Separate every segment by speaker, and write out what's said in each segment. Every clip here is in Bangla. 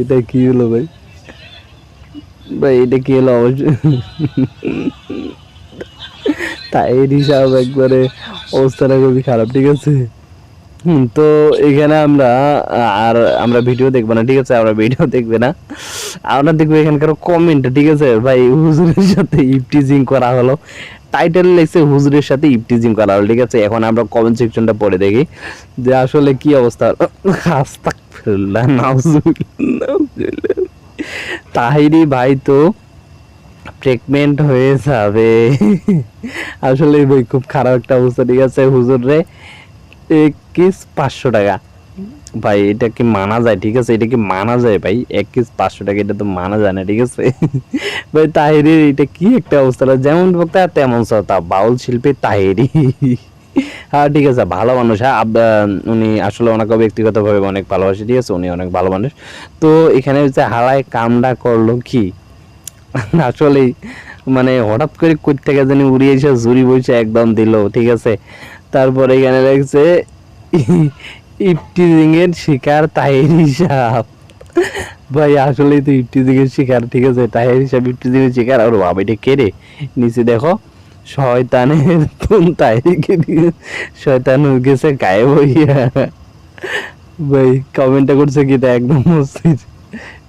Speaker 1: এটা কি হলো ভাই? ভাই এটা কি হলো? অবশ্যই তাই হিসাব একবারে অবস্থাটা খুবই খারাপ, ঠিক আছে। তো এখানে আমরা ভিডিও দেখবো না, ঠিক আছে, আমরা ভিডিও দেখবে না, আমরা দেখবো এখানকার কমেন্ট, ঠিক আছে ভাই। হুজুরের সাথে ইফটিজিং করা হলো, টাইটেল লিখছে হুজুরের সাথে ইফটিজিং করা হলো, ঠিক আছে। এখন আমরা কমেন্ট সেকশনটা পড়ে দেখি যে আসলে কি অবস্থা। আস্তাগফিরুল্লাহ, নাউজুবিল্লাহ। তাহিরি ভাই তো প্রেগনেন্ট হয়ে যাবে। আসলে ভাই খুব খারাপ একটা অবস্থা, ঠিক আছে। হুজুর রে 21,500 টাকা, ভাই এটা কি মানা যায়? ঠিক আছে, এটা কি মানা যায় ভাই? 21,500 টাকা, এটা তো মানা যায় না, ঠিক আছে। ভাই তাহিরির এটা কি একটা অবস্থা, যেমন বক্তা তেমন শ্রোতা, বাউল শিল্পী তাহিরি। হ্যাঁ ঠিক আছে, ভালো মানুষ। হ্যাঁ উনি আসলে ওনাকে ব্যক্তিগতভাবে অনেক ভালোবাসে, ঠিক আছে, উনি অনেক ভালো মানুষ। তো এখানে হচ্ছে হালায় কামটা করলো কি, আসলেই মানে হঠাৎ করে কই থেকে জানি উড়িয়ে এসে জুরি বইসে একদম দিল, ঠিক আছে। তারপরে এখানে লাগছে ইফটিজিং এর শিকার তাহিরি সাহেব। ভাই আসলেই তো ইফটিজিং এর শিকার, ঠিক আছে, তাহিরি সাহেব ইফটিজিং এর শিকার। আর বাবা এটা কে রে? নিচে দেখো, শয়তানের তুন তাহিরিকে দিয়ে শয়তান গেছে গায়েব হইয়া। ভাই কমেন্টটা করছে কি তা একদম মস্তির,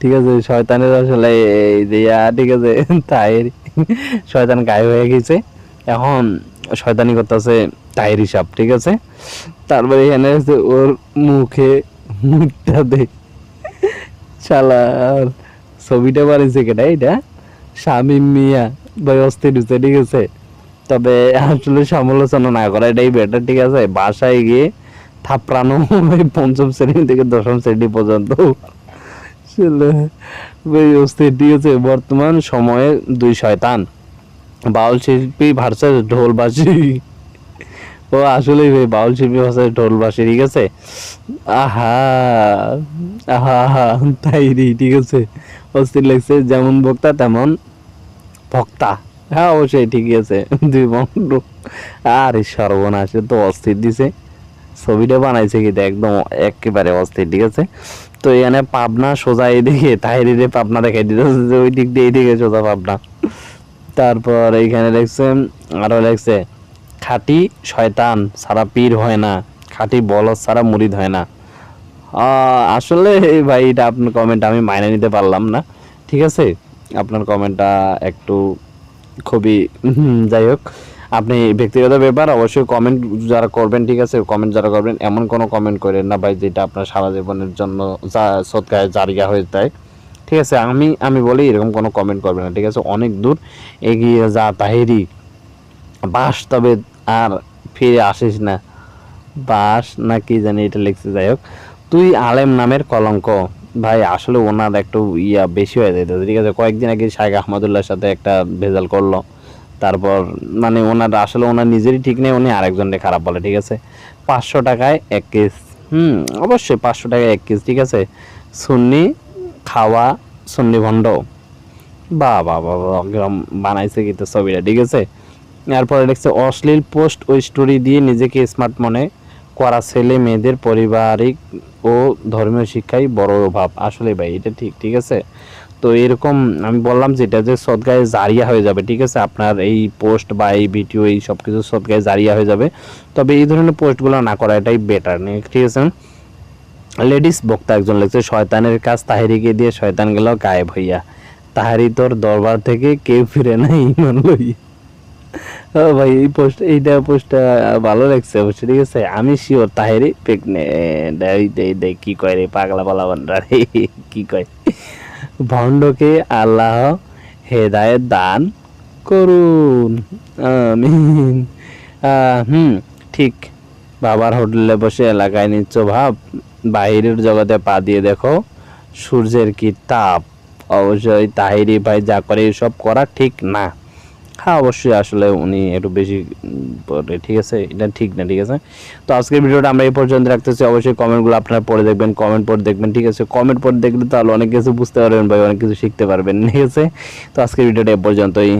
Speaker 1: ঠিক আছে। শয়তানের আসলে এই যে ঠিক আছে, তাহিরি শয়তান গায়েব হয়ে গেছে, এখন শয়তানি করতেছে তাহিরি সাহেব, ঠিক আছে। তারপরে এখানে আছে ওর মুখে মুখটা দেখ, শালার ছবিটা বানিয়েছে কেটা? এটা শামিম মিয়া, ভাই অস্থির হচ্ছে, ঠিক আছে। তবে আসলে সমালোচনা না করা এটাই বেটার, ঠিক আছে। বাসায় গিয়ে থাপড়ানো ভাই 5ম শ্রেণী থেকে 10ম শ্রেণী পর্যন্ত। আসলে ভাই অস্থির, ঠিক আছে। বর্তমান সময়ে দুই শয়তান, বাউল শিল্পী ভার্সেস ঢোলবাসী। ও আসলে ভাই বাউল শিল্পী ভার্সেস ঢোলবাসী, ঠিক আছে। আহা আহা আহা তাইরি, ঠিক আছে। অস্থির লাগছে, যেমন বক্তা তেমন ভক্তা। হ্যাঁ অবশ্যই ঠিকই আছে, দুই বন্ধু। আরে সর্বনাশ, তো অস্থির দিছে ছবিটা বানাইছে কিন্তু একদম একেবারে অস্থির, ঠিক আছে। তো এখানে পাবনা সোজা এদিকে, তাহিরিরে পাবনা দেখাই দিতেছে যে ওই দিক দিয়ে এইদিকে সোজা পাবনা। তারপর এইখানে দেখছে, আরো দেখছে খাঁটি শয়তান ছাড়া পীর হয় না, খাঁটি বলদ ছাড়া মুরিদ হয় না। আসলে ভাই এটা আপনার কমেন্ট আমি মাইনে নিতে পারলাম না, ঠিক আছে। আপনার কমেন্টটা একটু খুবই যাই হোক, আপনি ব্যক্তিগত ব্যাপার, অবশ্যই কমেন্ট যারা করবেন, ঠিক আছে, কমেন্ট যারা করবেন এমন কোনো কমেন্ট করেন না ভাই যেটা আপনার সারা জীবনের জন্য সৎকায় জারিয়া হয়ে যায়, ঠিক আছে। আমি বলি এরকম কোনো কমেন্ট করবেন না, ঠিক আছে। অনেক দূর এগিয়ে যা তাহিরি, বাস তবে আর ফিরে আসিস না, বাস না কি জানি এটা লিখছে, যাই হোক। তুই আলেম নামের কলঙ্ক, ভাই আসলে ওনার একটু বেশি হয়ে যেত, ঠিক আছে। কয়েকদিন আগে শাইখ আহমদুল্লাহর সাথে একটা ভেজাল করলো, তারপর মানে ওনার আসলে ওনার নিজেরই ঠিক নেই, উনি আরেকজনকে খারাপ বলে, ঠিক আছে। 500 টাকায় 1 কেস, অবশ্যই 500 টাকায় 1 কেস, ঠিক আছে। সুন্নি খাওয়া সুন্নি ভণ্ড, বাহ বাহ বাহ বাহ, বানাইছে কিন্তু ছবিটা, ঠিক আছে। এরপরে দেখছে অশ্লীল পোস্ট ও স্টোরি দিয়ে নিজেকে স্মার্ট মনে করা ছেলে মেয়েদের পারিবারিক ও ধর্মীয় শিক্ষায় বড় অভাব। আসলে ভাই এটা ঠিক, ঠিক আছে। তো এরকম আমি বললাম যেটা যে সদগায়ে জারিয়া হয়ে যাবে, ঠিক আছে। আপনার এই পোস্ট বা এই ভিডিও এই সব কিছু সদগায়ে জারিয়া হয়ে যাবে, তবে এই ধরনের পোস্টগুলো না করা এটাই বেটার, ঠিক আছে। লেডিস বক্তা একজন লিখছে, শয়তানের কাজ তাহিরিকে দিয়ে শয়তান গেল গায়েব হইয়া, তাহারি তোর দরবার থেকে কেউ ফিরে না ইমান লইয়া। ও ভাই এই পোস্টটা ভালো লাগছে অবশ্যই, ঠিক আছে। আমি শিওর তাহেরি প্রেগনেন্ট, কি কয় রে পাগলা পালা বান্ডা রে, কি কয়, ভণ্ডকে আল্লাহ হেদায়েত দান করুন, আমিন। ঠিক, বাবার হোটেলে বসে এলাকায় নিচ্ছ ভাব, বাহিরের জগতে পা দিয়ে দেখো সূর্যের কি তাপ। অবশ্যই তাহিরি ভাই যা করে এসব করা ঠিক না। হ্যাঁ অবশ্যই আসলে উনি একটু বেশি পড়ে, ঠিক আছে, এটা ঠিক না, ঠিক আছে। তো আজকের ভিডিওটা আমরা এই পর্যন্ত রাখতেছি। অবশ্যই কমেন্টগুলো আপনারা পড়ে দেখবেন, কমেন্ট পড়ে দেখবেন, ঠিক আছে। কমেন্ট পড়ে দেখলে তাহলে অনেক কিছু বুঝতে পারবেন ভাই, অনেক কিছু শিখতে পারবেন, ঠিক আছে। তো আজকের ভিডিওটা এই পর্যন্তই।